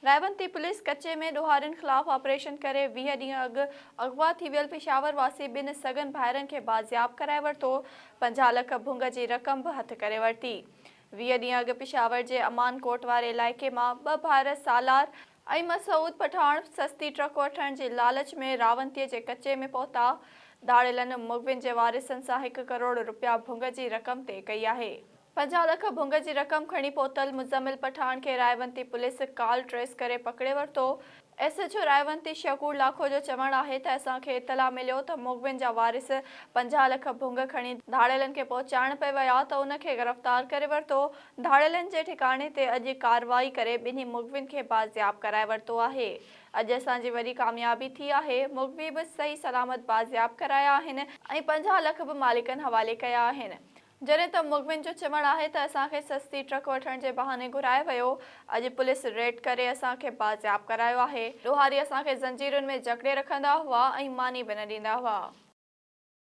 रायवंती police कच्चे में ॾोहारियुनि ख़िलाफ़ ऑपरेशन करे 20 ॾींहं अॻु अगवा थी वियल पेशावर वासी ॿिनि सगन भाइरनि खे बाज़ियाब कराए वरितो। 50 लख भुंग जी रक़म बि हथ करे वरिती। 20 ॾींहं अॻु पेशावर जे अमान कोट वारे इलाइक़े मां 2 भाइर सालार ऐं मसूद पठाण सस्ती ट्रक वठण जी लालच में रावंतीअ जे कच्चे में पहुता। धाड़ेलनि मुग़विन जे वारिसनि सां 1 करोड़ रुपया भुंग जी रक़म तइ कई आहे। 50 लख भुंग जी रक़म खणी पहुतल मुज़म्मिल पठान खे रायवंती पुलिस कॉल ट्रेस करे पकड़े वरितो। एसएचओ रायवंती शकूर लाखो जो चवणु आहे त असांखे इतला मिलियो त मुग़विन जा वारिस 50 लख भुंग खणी धाड़ेलनि खे पहुचाइण पे विया त उनखे गिरफ़्तार करे वरितो। धाड़ेलनि जे ठिकाणे ते अॼु कार्रवाई करे ॿिन्ही मुग़विन खे बाज़ियाब कराए वरितो आहे। अॼु असांजी वॾी कामयाबी थी आहे। मुग़वी बि सही सलामत बाज़ियाब कराया आहिनि ऐं 50 लख बि मालिकनि हवाले कया आहिनि। जॾहिं त मुग़विन जो चवणु आहे त असांखे सस्ती ट्रक वठण जे बहाने घुराए वियो। अॼु पुलिस रेड करे असांखे बाज़ियाब करायो आहे। ॾोहारी असांखे ज़ंजीरुनि में जकड़े रखंदा हुआ ऐं मानी बि न ॾींदा हुआ।